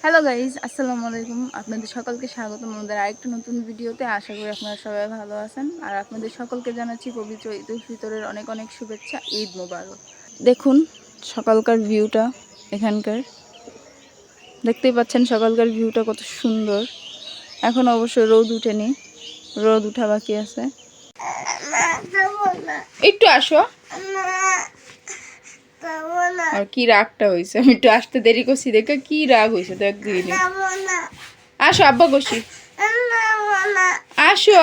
Hello guys, আসসালামু আলাইকুম। আপনাদের সকলকে স্বাগতম আমাদের আরেকটা নতুন ভিডিওতে। আশা করি আপনারা সবাই ভালো আছেন। আর আপনাদের সকলকে জানাচ্ছি পবিত্র ঈদ উল ফিতরের অনেক অনেক শুভেচ্ছা। ঈদ মোবারক। দেখুন সকালকার ভিউটা, এখানকার দেখতেই পাচ্ছেন সকালকার ভিউটা কত সুন্দর। এখন অবশ্য রোদ উঠেনি, রোদ উঠা বাকি আছে। একটু আসো। আর কি রাগটা হয়েছে, আমি একটু আসতে দেরি করছি দেখে কি রাগ হয়েছে দেখ দিন। আসো আব্বা বসি, আসো।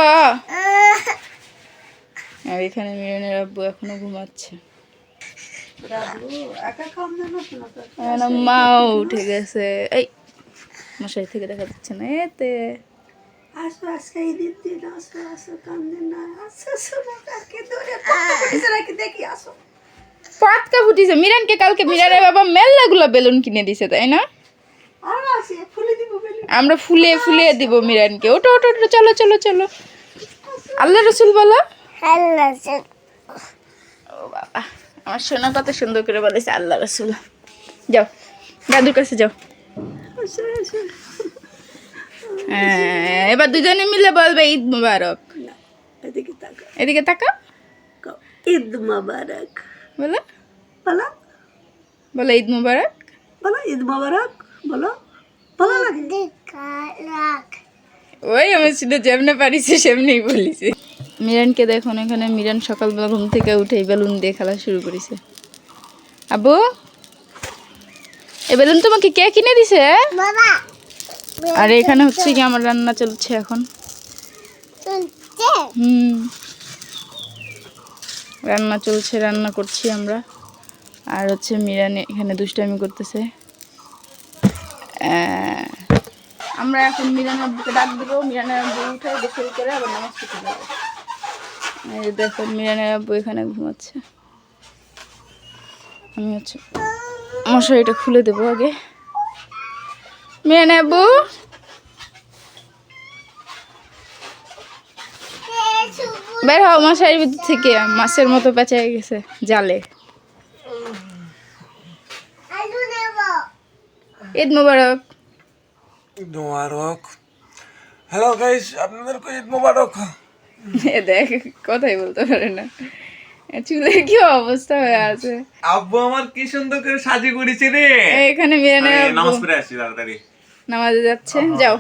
আর এখানে মিরনের আব্বু এখনো ঘুমাচ্ছে, মাও উঠে গেছে। এই মশারি থেকে দেখা যাচ্ছে না এতে। পাতকা ফুটিছে মিরানকে কালকে। মিরানের বাবা মেলাগুলো বেলুন কিনে দিছে, তাই না? আমরা ফুলে ফুলে দিব মিরানকে। ওটো ওটো ওটো, চলো চলো চলো। আল্লাহ রসুল বলো। ও বাবা, আমার সোনা কত সুন্দর করে বলেছে আল্লাহ রসুল। যাও দাদুর কাছে যাও। এবার দুজনে মিলে বলবে ঈদ মুবারক। এদিকে তাকাও, ঈদ মুবারক বলো বলো বলো ঈদ মুবারক বলো ঈদ মুবারক বলো ভালো লাগে। ওই আমার শুধু যেমনে পারিছে সেমনেই বলিছে। মিরানকে দেখুন এখানে। মিরান সকালবেলা ঘুম থেকে উঠে বেলুন দিয়ে খেলা শুরু করেছে। আব্বু, এই বেলুন তোমাকে কে কিনে দিছে? আর এখানে হচ্ছে কি আমার রান্না চলছে এখন। রান্না চলছে, রান্না করছি আমরা। আর হচ্ছে মিরান এখানে দুষ্টামি করতেছে। আমরা এখন মিরানের আব্বুকে ডাক দিব। মিরানের আব্বু উঠে গোসল করে আবার নামাজ পড়তে যাবে। এই দেখো মিরানের আব্বু এখানে ঘুমাচ্ছে। আমি হচ্ছে মশারিটা খুলে দেবো আগে। মিরানের আব্বু, বের হও মশারির ভিতর থেকে। মাছের মতো পেঁচায় গেছে জালে। ঈদ মোবারক। ঈদ মোবারক। হ্যালো গাইস, আপনাদেরকে ঈদ মোবারক। দেখ কথাই বলতে পারে না, চুলের কি অবস্থা হয়ে আছে। আব্বু আমার কি সুন্দর করে সাজি করেছে রে। এখানে মিরানের আব্বু নামাজ পড়ে আসি তাড়াতাড়ি। নামাজে যাচ্ছে। যাও,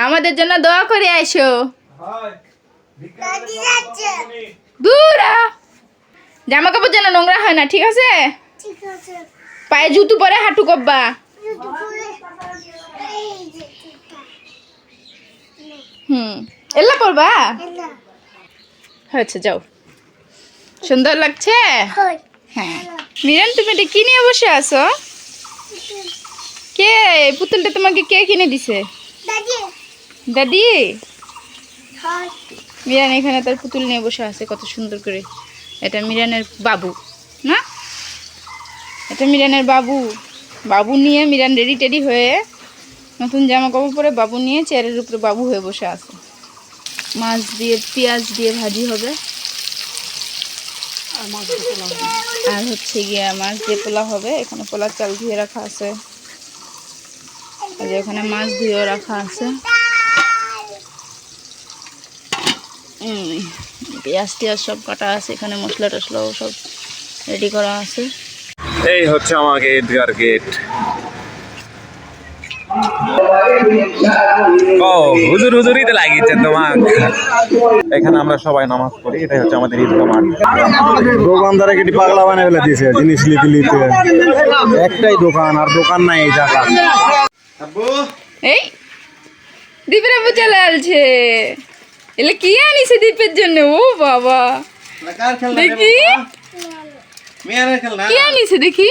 আমাদের জন্য দোয়া করে আইসো। দূরা জামা কাপড় যেন নোংরা হয় না, ঠিক আছে? পায়ে জুতো পরে হাঁটু কব্বা। এল্লা পরবা। হয়েছে, যাও। সুন্দর লাগছে। হ্যাঁ মিরান, তুমি এটা কি নিয়ে বসে আছো? কে পুতুলটা তোমাকে কে কিনে দিছে? দাদি। মিরান এখানে তার পুতুল নিয়ে বসে আছে কত সুন্দর করে। এটা মিরানের বাবু না? এটা মিরানের বাবু। বাবু নিয়ে মিরান রেডি টেডি হয়ে নতুন জামা কাপড় পরে বাবু নিয়ে চেয়ারের উপরে বাবু হয়ে বসে আছে। মাছ দিয়ে পেঁয়াজ দিয়ে ভাজি হবে। আর হচ্ছে গিয়ে মাছ দিয়ে পোলা হবে। এখানে পোলার চাল ধুয়ে রাখা আছে। এখানে মাছ ধুয়েও রাখা আছে। পেঁয়াজ টিয়াজ সব কাটা আছে। এখানে মশলা টশলাও সব রেডি করা আছে। এই হচ্ছে আমাকে ঈদগার গেট। ও হুজুর হুজুরিতে লাগিয়েছে তোমাক। এখানে আমরা সবাই নামাজ পড়ি। এটাই হচ্ছে আমাদের ঈদগাহ মাঠ। দোকানদারে কেটে পাগলা বানিয়ে ফেলে দিয়েছে জিনিস নিতে নিতে। একটাই দোকান, আর দোকান নাই এই জায়গা। এই দীপের আব্বু চলে আসছে। এলে কি আনিছে দীপের জন্য? ও বাবা, দেখি কি আনিছে দেখি।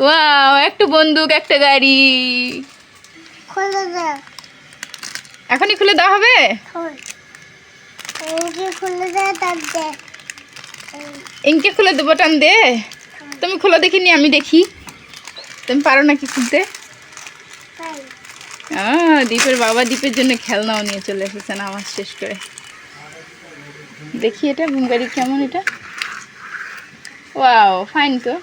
ওয়াও, একটা বন্দুক, একটা গাড়ি। এখনই খুলে দেওয়া হবে? ইনকে খুলে দেবো, টান দে। তুমি খুলে দেখিনি, আমি দেখি তুমি পারো নাকি খুলতে। দীপের বাবা দীপের জন্য খেলনাও নিয়ে চলে এসেছে নামাজ শেষ করে। দেখি এটা ঘুম গাড়ি কেমন। এটা ওয়াও, ফাইন তো।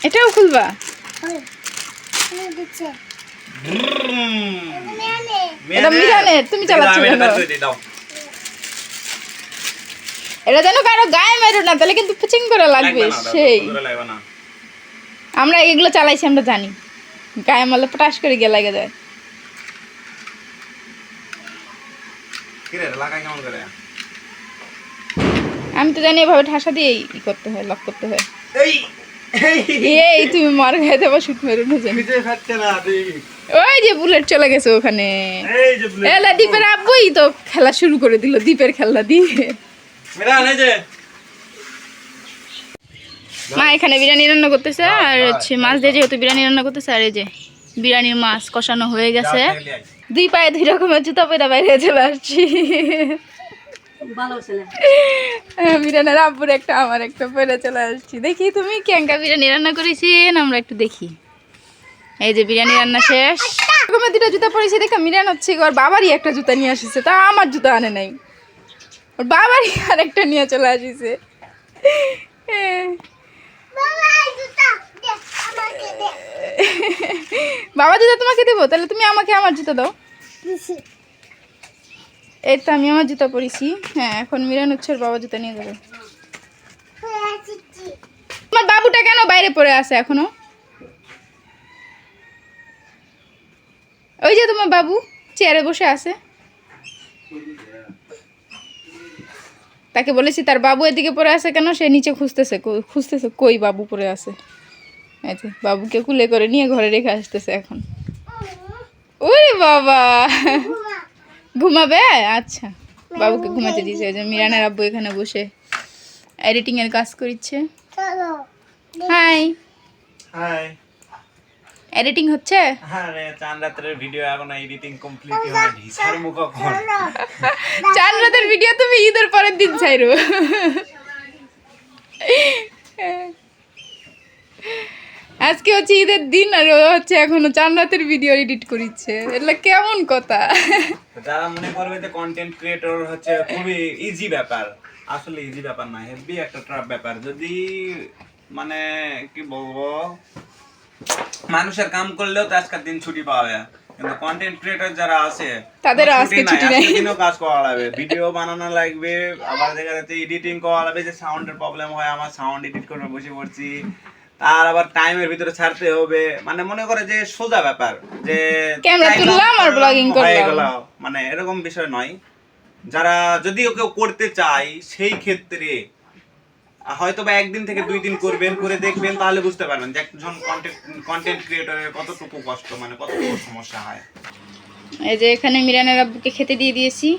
এটাও খুলবা? এটা মিরানের, তুমি চালাচ্ছ কেন? এটা যেন কারো গায়ে মেরো না, তাহলে কিন্তু পিচিং করে লাগবে সেই। আমরা এগুলো চালাইছি, আমরা জানি গায়ে মারলে পটাশ করে গিয়ে লাগে যায়। আমি তো জানি এভাবে ঠাসা দিয়ে ই করতে হয়, লক করতে হয়। এই তুমি মার খাই দেবো, শুট মেরো না জানি। ওই যে বুলেট চলে গেছে ওখানে। এলা দীপের আব্বুই তো খেলা শুরু করে দিল, দীপের খেলা দিয়ে। মা এখানে বিরিয়ানি রান্না করতেছে, আর হচ্ছে মাছ দিয়ে যেহেতু বিরিয়ানি রান্না করতেছে। আর এই যে বিরিয়ানির মাছ কষানো হয়ে গেছে। 2 পায়ে 2 রকমের জুতা পরে বাইরে চলে আসছি। বিরিয়ানির আব্বুর একটা, আমার একটা পরে চলে আসছি। দেখি তুমি ক্যাঙ্কা বিরিয়ানি রান্না করেছেন, আমরা একটু দেখি। এই যে বিরিয়ানি রান্না শেষ। রকমের 2টা জুতা পরেছি দেখে মিরান হচ্ছে ওর বাবারই একটা জুতা নিয়ে আসিছে, তা আমার জুতা আনে নাই, ওর বাবারই আরেকটা নিয়ে চলে আসিছে। বাবা জুতা তোমাকে দেবো, তাহলে তুমি আমাকে আমার জুতা দাও। এই তো আমি আমার জুতা পরেছি। হ্যাঁ, এখন মিরান হচ্ছে ওর বাবা জুতা নিয়ে যাবে। তোমার বাবুটা কেন বাইরে পড়ে আছে এখনো? ওই যে তোমার বাবু চেয়ারে বসে আছে, তাকে বলেছি তার বাবু এদিকে পড়ে আছে কেন, সে নিচে খুঁজতেছে কই বাবু পড়ে আছে। এই যে বাবুকে কুলে করে নিয়ে ঘরে রেখে আসতেছে এখন। ওরে বাবা, ঘুমাবে? আচ্ছা, বাবুকে ঘুমাতে দিয়েছে। এই যে মিরানের আব্বু এখানে বসে এডিটিং এর কাজ করছে। হাই হাই, এডিটিং হচ্ছে? আরে চাঁদ রাতের ভিডিও এখন এডিটিং কমপ্লিট হয়নি, ছাড়মু কখন? চাঁদ রাতের ভিডিও তুমি ঈদের পরের দিন ছাইরো। আজকে হচ্ছে ঈদের দিন, আর ও হচ্ছে এখনো চাঁদ রাতের ভিডিও এডিট করিচ্ছে। এটা কেমন কথা? যারা মনে করবে যে কন্টেন্ট ক্রিয়েটর হচ্ছে খুবই ইজি ব্যাপার, আসলে ইজি ব্যাপার না, হেভি একটা ট্রাফ ব্যাপার। যদি মানে কি বলবো, মানুষের কাম করলেও তো আজকের দিন ছুটি পাওয়া যায়, কিন্তু কন্টেন্ট ক্রিয়েটর যারা আছে তাদের আজকে ছুটি নেই। দিনও কাজ করা লাগবে, ভিডিও বানানো লাগবে, আবার দেখা যাচ্ছে এডিটিং করা লাগবে। যে সাউন্ডের প্রবলেম হয়, আমার সাউন্ড এডিট করে বসে পড়ছি, তার আবার টাইমের ভিতরে ছাড়তে হবে। মানে মনে করে যে সোজা ব্যাপার যে ক্যামেরা তুললাম আর ব্লগিং করলাম, মানে এরকম বিষয় নয়। যারা যদি কেউ করতে চায় সেই ক্ষেত্রে হয়তো বা 1 দিন থেকে 2 দিন করবেন, করে দেখবেন, তাহলে বুঝতে পারবেন যে একজন কন্টেন্ট ক্রিয়েটরের কতটুকু কষ্ট, মানে কতটুকু সমস্যা হয়। এই যে এখানে মিরানের আব্বুকে খেতে দিয়ে দিয়েছি।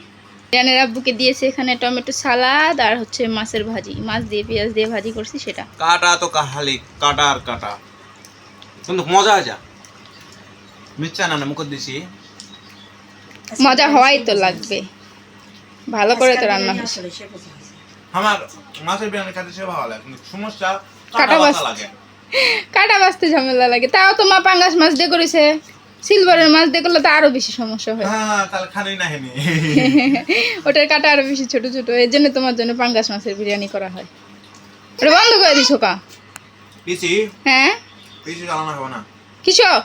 মিরানের আব্বুকে দিয়েছি এখানে টমেটো সালাদ আর হচ্ছে মাছের ভাজি, মাছ দিয়ে পেঁয়াজ দিয়ে ভাজি করছি সেটা। কাটা তো খালি কাটা আর কাটা, কিন্তু মজা যা মিচ্ছা না মুখ দিছি, মজা হওয়াই তো লাগবে, ভালো করে তো রান্না হয়েছে। আমার মাছের বিরিয়ানি খেতে সে ভালো লাগে, কিন্তু সমস্যা কাটা কাটা বাছ- লাগে, কাটা বাছতে ঝামেলা লাগে। তাও তো মা পাঙ্গাস মাছ দিয়ে করেছে, সিলভারের মাছ দিয়ে করলে তো আরো বেশি সমস্যা হয়। হ্যাঁ তাহলে খানি না হেনি। ওটার কাটা আরো বেশি ছোট ছোট, এর জন্য তোমার জন্য পাঙ্গাস মাছের বিরিয়ানি করা হয়। ওটা বন্ধ করে দিছো কা? পিসি হ্যাঁ, পিসি চালানো হবে না কৃষক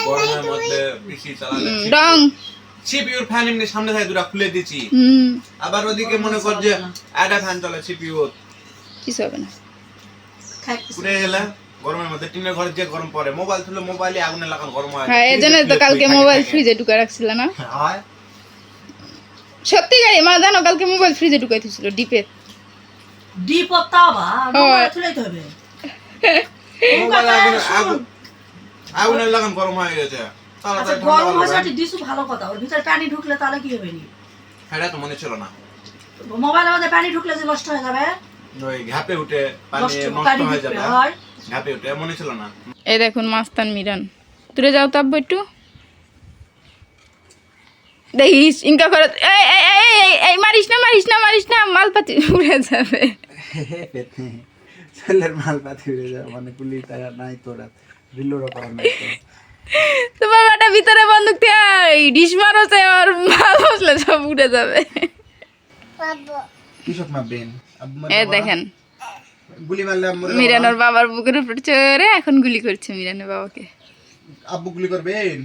গরমের মধ্যে, পিসি চালালে রং সিপিইউর ফ্যান এমনি সামনে থেকে দুটো খুলে দিছি, আবার ওদিকে মনে কর যে একটা ফ্যান চলে সিপিইউ, কিছু হবে না। পুড়ে গেলে গরমের মধ্যে টিনের ঘরে যে গরম পড়ে, মোবাইল তুলে মোবাইলে আগুনে লাগানো গরম হয়। হ্যাঁ, এই জন্য তো কালকে মোবাইল ফ্রিজে ঢুকে রাখছিল না? হয় সত্যি গাড়ি মা জানো, কালকে মোবাইল ফ্রিজে ঢুকাই দিয়েছিল ডিপে। ডিপ তাওবা মোবাইল তুলাইতে হবে। মোবাইল আগুনে লাগানো গরম হয়ে গেছে, আচ্ছা, গরম হয়েছে দিছু ভালো কথা, ওর ভিতরে পানি ঢুকলে তাহলে কি হবে নি? এটা তো মনে ছিল না, মোবাইলের মধ্যে পানি ঢুকলে যে নষ্ট হয়ে যাবে, ওই ঘাপে উঠে পানি নষ্ট নষ্ট পানি হয়ে ঢুকলে যাবে, হয়। ঘাপে উঠে মনে ছিল না। এই দেখুন মাস্তান মিরান, দূরে যাও তো আব্বু একটু দেখিস ইনকা করে। এই এই এই এই এই মারিস না মারিস না মারিস না, মালপাতি উড়ে যাবে। ছেলের মাল পাতি উড়ে যাবে মানে গুলি টাকা নাই তোরা বিল্লোর করা নাই তো। তোমার বাটা ভিতরে বন্দুক দিয়ে ডিশ মারছে, আর মাল বসলে সব উড়ে যাবে। কৃষক মারবেন এ দেখেন গুলি মারলে মরে যাবো না? মিরানোর বাবার বুকের উপর চড়ে এখন গুলি করছে মিরানোর বাবাকে। আব্বু গুলি করবেন?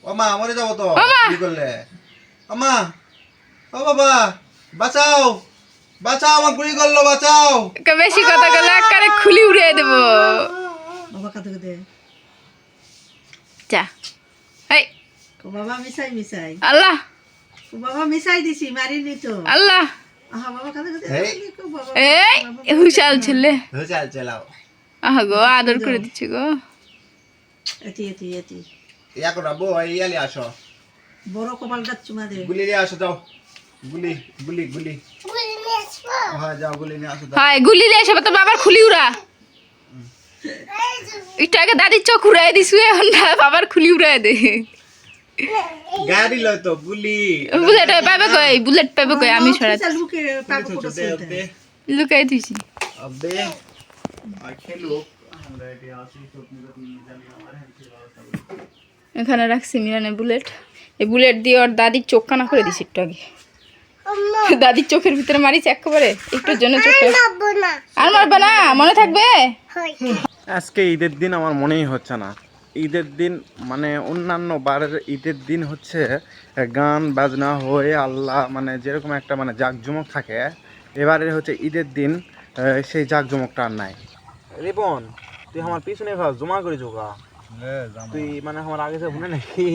ও মা মরে যাবো তো মা! গুলি করলে। ও মা, ও বাবা, বাঁচাও বাঁচাও, আমার গুলি করলো, বাঁচাও। ওকে বেশি কথা বলে একবারে খুলি উড়িয়ে দেবো। বাবা কাঁদে কাঁদে যা এই ও বাবা মিশাই মিশাই আল্লাহ ও বাবা মিশাই দিছি মারিনি তো আল্লাহ আহা বাবা কাঁদে কাঁদে এই। ও বাবা এই হুশাল ছেলে। চাল চালাও। আহ গো আদর করে দিচ্ছি গো। এটি এটি এটি ইয়া করো আব্বু, ইয়ালি আসো, বড় কপালটা চুমা দে গুলি নিয়ে আসো, যাও। গুলি গুলি গুলি হ্যাঁ যাও, গুলি নিয়ে আসো, যাও। হয় গুলি নিয়ে এসে তো বাবার খুলি উড়া। একটু আগে দাদির চোখ উড়াই দিছু এখন বাবার খুলি উড়াই দে। গাড়ি লয় তো গুলি। বুলেট পাবে কই? বুলেট পাবে কই? আমি সরাত লুকে পাগো করে চলতে লুকাই দিছি। আব্বে আর খেলো আমরা এটি আসি তো জানি আমার এখানে রাখছি মিরানের বুলেট। এই বুলেট দিয়ে ওর দাদির চোখ কানা করে দিছি একটু আগে। দাদির চোখের ভিতরে মারিছে একেবারে একটুর জন্য চোখটা। আর মারবে না, মনে থাকবে। আজকে ঈদের দিন আমার মনেই হচ্ছে না। ঈদের দিন মানে অন্যান্য বারের ঈদের দিন হচ্ছে গান বাজনা হয়ে আল্লাহ মানে যেরকম একটা মানে জাঁকজমক থাকে, এবারে হচ্ছে ঈদের দিন সেই জাঁকজমকটা আর নাই। রিপন, তুই আমার পিছনে জমা করে যোগা, তুই মানে আমার আগে সে শুনে নাকি?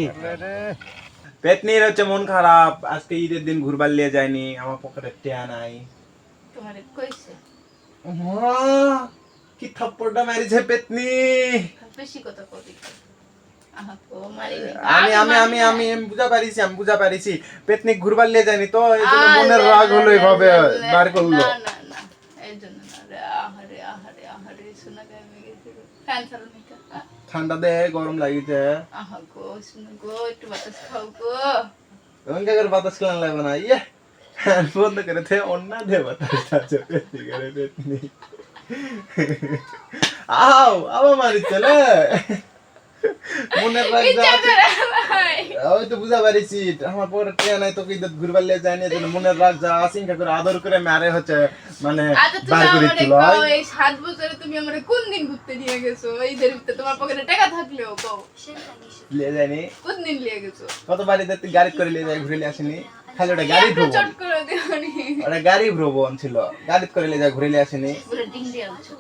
পেতনির হচ্ছে মন খারাপ, আজকে ঈদের দিন ঘুরবার লিয়ে যায়নি, আমার পকেটে টিয়া নাই। তোমারে কইছে মা, কি থাপ্পড়টা মারিছে পেতনি। বেশি কথা কই। আহা গো মারিনি। আমি আমি আমি আমি আমি বুঝা পারিছি পেতনি ঘুরবার লিয়ে যায়নি তো এই জন্য মনের রাগ হলো এইভাবে বার করলো। না না না এই জন্য না রে। আহারে আহারে আহারে শোনা গায়ে গেছে। ফ্যান চালানো নিতে। ঠান্ডা দে, গরম লাগিছে। আহা গো শোনা গো একটু বাতাস খাও গো। রঙে করে বাতাস কেন লাগবে না? ইয়ে ফ্যান বন্ধ করে থে, অন্য দে বাতাস আছে পেতনি করে পেতনি। আও আবার মারি চলে মনের রাগ যা আছে। ওই তো বুঝা পারিছি আমার পরে ট্রেন নাই তোকে ঈদের ঘুরবার লিয়ে যায়নি, এই জন্য মনের রাগ যা আসিঙ্কা করে আদর করে মারে হচ্ছে মানে আচ্ছা তুমি বার করে আমারে দিল। কও এই 7 বছরে তুমি আমারে কোন দিন ঘুরতে নিয়ে গেছো? এইদের ভিতরে তোমার পকেটে টাকা থাকলেও কও লিয়ে যায়নি কোন দিন নিয়ে গেছো? কত বাড়িতে তুই গাড়ি করে লিয়ে যায় ঘুরে লিয়ে আসিনি? খালি ওটা গাড়ি একটু ভ্রমণ, চট করে দিওনি। ওটা গাড়ি ভ্রমণ ছিল, গাড়ি করে লিয়ে যায় ঘুরে লিয়ে আসিনি। পুরো ডিং দিয়ে আছো।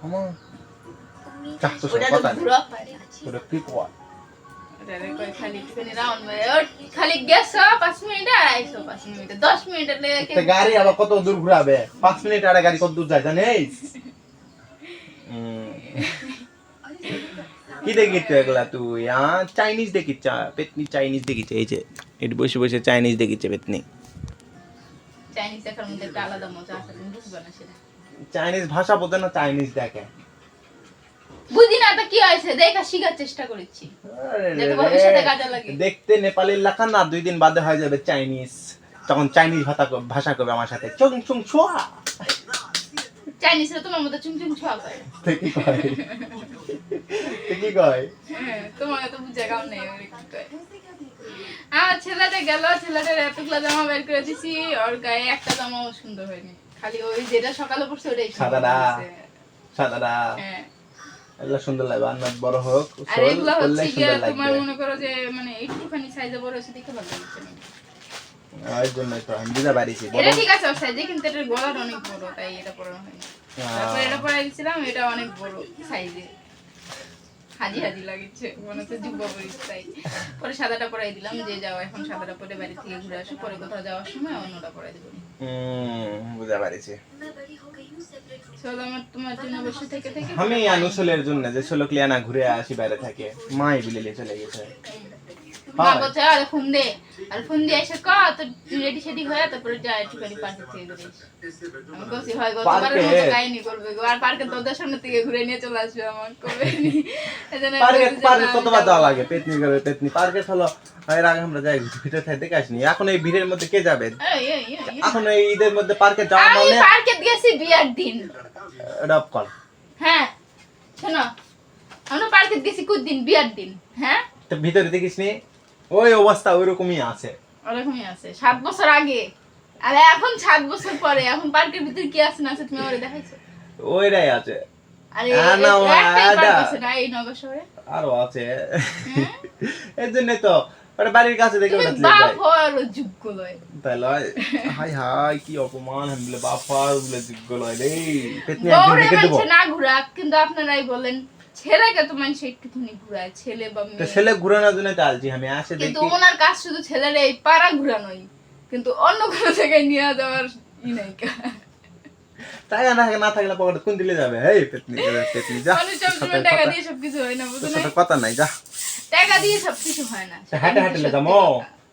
আমার চাহ তো ওটা তো কথা নেই, ঘুরা পারে। ওটা কি কোয়া আরে কই খালি একটুখানি রাউন্ড মারে ওর খালি গেছো 5 মিনিট আর আইছো 5 মিনিট 10 মিনিট লেগে তো গাড়ি আবার কত দূর ঘুরাবে? 5 মিনিট আরে গাড়ি কত দূর যায় জানিস? কি দেখিস এগুলা তুই? চাইনিজ দেখিস, পেতনি চাইনিজ দেখিস। এই যে এটি বসে বসে চাইনিজ দেখিছে পেতনি। চাইনিজ দেখার মধ্যে একটা আলাদা মজা আছে তুমি বুঝবে না সেটা। চাইনিজ ভাষা বোঝে না, চাইনিজ দেখে। বুঝি না তো কি হয়েছে দেখা শিখার চেষ্টা করেছি যাতে ভবিষ্যতে কাজে লাগে। দেখতে নেপালি লেখা না, 2 দিন বাদে হয়ে যাবে চাইনিজ, তখন চাইনিজ ভাষা করবে আমার সাথে চং চং ছোয়া। চাইনিজরা তোমার মতো চুম চুম ছোয়া করে। কি কয়? কি কয়? হ্যাঁ, তোমার তো বুঝে গাও নেই ওরে কি কয়। আমার ছেলেটা গেল, ছেলেটার এতগুলা জামা বের করে দিছি, ওর গায়ে একটা জামাও সুন্দর হয়নি, খালি ওই যেটা সকালে পরছে ওটাই সুন্দর সাদাটা হয়েছে। সাদাটা হ্যাঁ এগুলা সুন্দর লাগবে, আর বড় হোক আর শোল এগুলা করলে হচ্ছে গিয়ে সুন্দর তোমার লাগবে। মনে করো যে মানে একটুখানি সাইজে বড় হচ্ছে দেখে ভালো লাগছে না। ওই জন্যই তো আমি বুঝা পারিছি। এটা ঠিক আছে ওর সাইজে, কিন্তু এটার গলাটা অনেক বড় তাই এটা পরানো হয়নি। তারপরে এটা পরাই দিছিলাম, এটা অনেক বড় সাইজে, হাজি হাজি লাগছে মনে হচ্ছে যুব্বা পরিস তাই। পরে সাদাটা পরাই দিলাম, যে যাও এখন সাদাটা পরে বাড়ি থেকে ঘুরে আসো, পরে কোথাও যাওয়ার সময় অন্যটা পরাই দেবো। বুঝা পারিছি। চলো আমার তোমার জন্য বসে থেকে থেকে আমি আনুসলের জন্য যে ষোলো ক্লিয়ানা ঘুরে আসি বাইরে থাকে, মাই বিলেলে চলে গেছে। মা বলছে আরে ফোন দে, আর ফোন দিয়ে এসে কত রেডি সেডি হয়ে তারপরে যা একটুখানি পার্কে থেকে ঘুরে এসে আমি বলছি হয় গতবারের মতো কাহিনী করবে গো, আর পার্কে তোদের সামনে থেকে ঘুরে নিয়ে চলে আসবে আমার কবে নি। এজন্য পার্কে কতবার যাওয়া লাগে? পেতনি করে পেতনি পার্কে চলো, এর আগে আমরা যাই ভিতরে থেকে দেখে আসিনি। এখন এই ভিড়ের মধ্যে কে যাবে? এখন এই ঈদের মধ্যে পার্কে যাওয়া আমি মানে পার্কে গেছি বিয়ার দিন। ডব কল। হ্যাঁ শোনো, আমরা পার্কে গেছি কোন দিন? বিয়ার দিন। হ্যাঁ তো ভিতরে দেখিসনি ওই অবস্থা ওইরকমই আছে, ওরকমই আছে 7 বছর আগে, আর এখন 7 বছর পরে এখন পার্কের ভিতরে কি আছে না আছে তুমি আমারে দেখাইছো? ওইটাই আছে। আরে না, একটাই আদা। পার্ক আছে না এই নগর শহরে? আরো আছে, এর জন্যই তো ওটা বাড়ির কাছে দেখে তুমি ওটা চলে বাপ যায়। হওয়ার যোগ্য লয়। তাই লয়? হাই হাই কি অপমান, আমি বলে বাপা বলে যোগ্য লয় রে। পেতনি একদিন বউরে দেখে দেবো। মানুষে না ঘুরাক, কিন্তু আপনারাই বলেন ছেলেকে তো মানুষ একটুখানি ঘুরায়, ছেলে বা তো মেয়ে। ছেলে ঘুরানোর জন্য তো আলছি আমি, আসে কিন্তু দেখি। ওনার কাজ শুধু ছেলের এই পাড়া ঘুরানোই, কিন্তু অন্য কোনো জায়গায় নিয়ে যাওয়ার নাই। তাই না থাকলে পকেটে কোন দিলে যাবে? এই পেতনি পেতনি যা, মানুষ সবসময় টাকা দিয়ে সবকিছু হয় না, তোর বুঝলেন? সাথে কথা নাই, যা। টাকা দিয়ে সবকিছু হয় না। হাটে হাটে লে যাবো,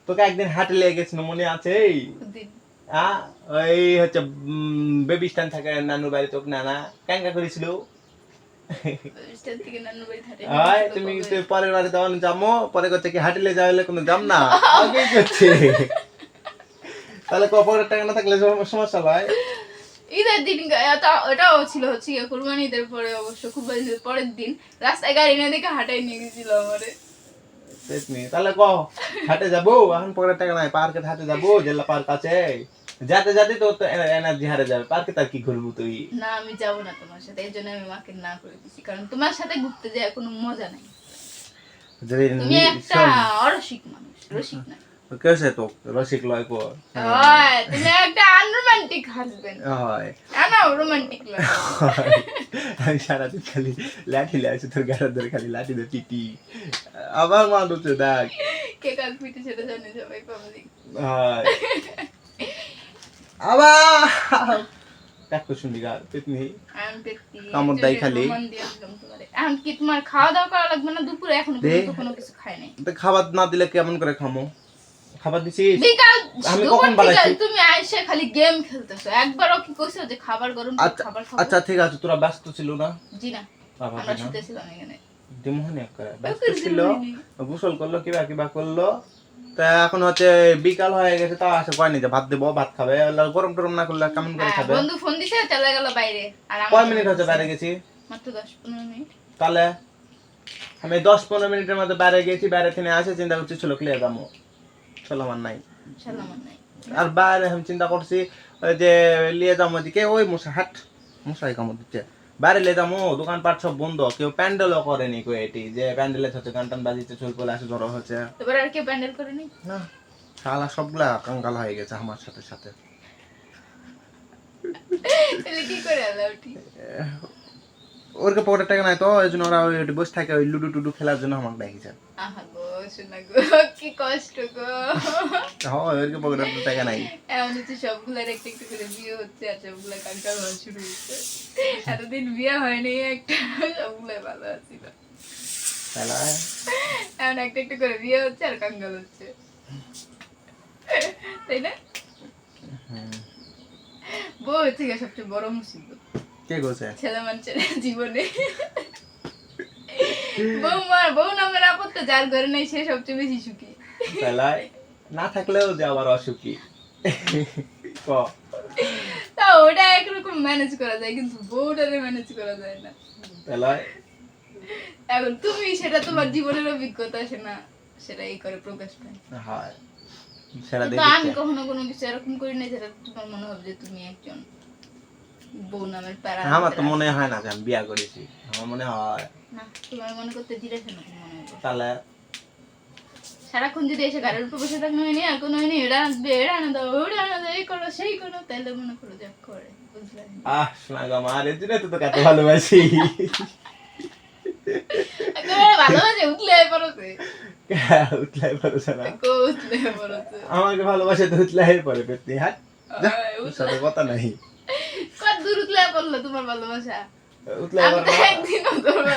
তোকে একদিন হাটে লেগে গেছিল মনে আছে? দিন। ওই হচ্ছে বেবি স্ট্যান্ড থাকে নানুর বাড়ি, তোকে নানা ক্যাঙ্কা করেছিল। স্টেজ থেকে নানু বাড়ি থাকে। তুমি পরের বাড়ি তখন যাবো, পরে করছে কি হাটিলে যাওয়ালে কোনো যাম না, আগেই করছে। তাহলে পকেটের টাকা না থাকলে সমস্যা হয়। ঈদের দিন ওটাও ছিল হচ্ছে কুরবানি ঈদের পরে, অবশ্য খুব পরের দিন রাস্তায় গাড়ি না দেখে হাঁটাই নিয়ে গেছিল আমারে। তাহলে ক হাটে যাবো, এখন পকেটের টাকা নাই, পার্কে হাটে যাবো, জেলা পার্ক আছে, যাতে যাতে তো এনার্জি হারে যাবে, পার্কে তার কি করবো তুই? না আমি যাবো না তোমার সাথে, এই জন্য আমি মাকে না করে দিচ্ছি, কারণ তোমার সাথে ঘুরতে যায় কোনো মজা নাই। তুমি একটা অরসিক মানুষ, রসিক না। কেসে তো রসিক লয় কো হয়, তুমি একটা আনরোমান্টিক হাজবেন্ড। হয়। না রোমান্টিক লয়। আমি সারাদিন খালি লাঠি লাইছি, তোর গাড়ার ধরে খালি লাঠি দিয়ে পিটি, আবার মানুষে দেখ। কে কাল পিঠে সেটা জানে সবাই পাবলিক। হয় আবার দেখো শুনি গা পেতনি আমি পেটটি কামড় দেয় খালি। মন দিয়ে দিলাম তোমারে। এখন কি তোমার খাওয়া দাওয়া করা লাগবে না দুপুরে? এখনো পর্যন্ত কোনো কিছু খাই নাই। তো খাবার না দিলে কেমন করে খামো? খাবার দিছিস? বিকাল আমি দুপুর কখন থেকে বানাইছি? তুমি আইসা খালি গেম খেলতেছো, একবারও কি কইছো যে খাবার গরম করে আচ্ছা খাবার খাবো? আচ্ছা ঠিক আছে, তোরা ব্যস্ত ছিল না? জি না, বাবা আমরা না শুতেছিলাম এখানে। দিমোহনি করে ব্যস্ত ওকে ছিল, দিমোহনি। গোসল করলো কিবা কিবা করলো, তা এখন হচ্ছে বিকাল হয়ে গেছে, তাও আসে কয়নি যে ভাত দেবো, ভাত খাবে, গরম টরম না করলে কেমন করে খাবে? বন্ধু ফোন দিছে, চলে গেল বাইরে। আর কয় মিনিট হচ্ছে বাইরে গেছি? মাত্র 10-15 মিনিট। তাহলে আমি 10-15 মিনিটের মধ্যে বাইরে গেছি, বাইরে থেকে আসে চিন্তা করছি চলো ক্লিয়ার যাবো, চলো আমার নাই। সালামান নাই। আর বাইরে আমি চিন্তা করছি ওই যে লিয়ে যাবো দিকে, ওই মশা হাট মশাই কামড় দিচ্ছে, বাইরে লিয়ে যাবো, দোকানপাট সব বন্ধ, কেউ প্যান্ডেলও করেনি কো, এটি যে প্যান্ডেলে হচ্ছে গান টান বাজিতে চল পলে আসে ধরো হচ্ছে এবার আর কেউ প্যান্ডেল করেনি? না, শালা সবগুলা কাঙ্গাল হয়ে গেছে আমার সাথে সাথে। তাহলে কি করে আলো উঠি? ওরকে পকেটের টাকা নাই তো, এই জন্য ওরা ওই বসে থাকে ওই লুডু টুডু খেলার জন্য আমাকে ডাকিছে। আহা গো শোনা গো, কি কষ্ট গো। হয় ওরকে পকেটের টাকা নাই। এমন হচ্ছে সবগুলার একটা একটা করে বিয়ে হচ্ছে, আর সবগুলা কাঙ্কাল হওয়া শুরু হচ্ছে। এতদিন বিয়ে হয়নি একটা, সবগুলাই ভালো আছিল। তাহলে এমন একটা একটা করে বিয়ে হচ্ছে আর কাঙ্গাল হচ্ছে, তাই না? বউ হচ্ছে গিয়ে সবচেয়ে বড় মুসিবত কে গোছে ছেলে মানুষের জীবনে। বউ নামের আপত্ত যার ঘরে নাই সে সবচেয়ে বেশি সুখী। তাহলে না থাকলেও যে আবার অসুখী। ক তা ওটা একরকম ম্যানেজ করা যায়, কিন্তু বউটারে ম্যানেজ করা যায় না। তাহলে এখন তুমি সেটা তোমার জীবনের অভিজ্ঞতা, সেটা এই করে প্রকাশ পায়। হয় সেটা কিন্তু দেখি। আমি কখনো কোনো কিছু এরকম করি না যেটা তোমার মনে হবে যে তুমি একজন বউ নামের প্যারা। আমার তো মনে হয় না যে আমি বিয়া করেছি, আমার মনে হয় না, তোমার মনে করতে ধীরে কেন মনে হবে? তাহলে সারাক্ষণ যদি এসে গাড়ির উপর বসে থাকলে হয়নি, আর কোনো হয়নি, এটা আনবে, এটা আনা দাও, ওটা আনা দাও, এই করো সেই করো, তাহলে মনে করো যে করে, বুঝলে? শোনা গো আমার, এর জন্য তো তোকে এত ভালোবাসি। একেবারে ভালোবাসে, উঠলে পড়ছে, উতলাই পড়েছে না, উঠলে পড়ছে। আমাকে ভালোবাসে তো উতলাই পড়ে পেতনি। হাট যা, তোর সাথে কথা নাই। কত দূর উঠলে পড়লো তোমার ভালোবাসা? উতলাই আমি তো পড়ে একদিনও ধরবো না।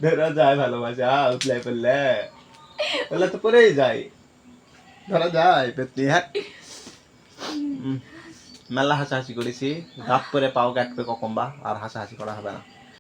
ধরা যায় ভালোবাসা, উতলাই পড়লে তাহলে তো পরেই যায়, ধরা যায় পেতনি। হাট মেলা হাসাহাসি করেছি, দাঁত পরে পাও কাটবে কখন বা, আর হাসাহাসি করা হবে না।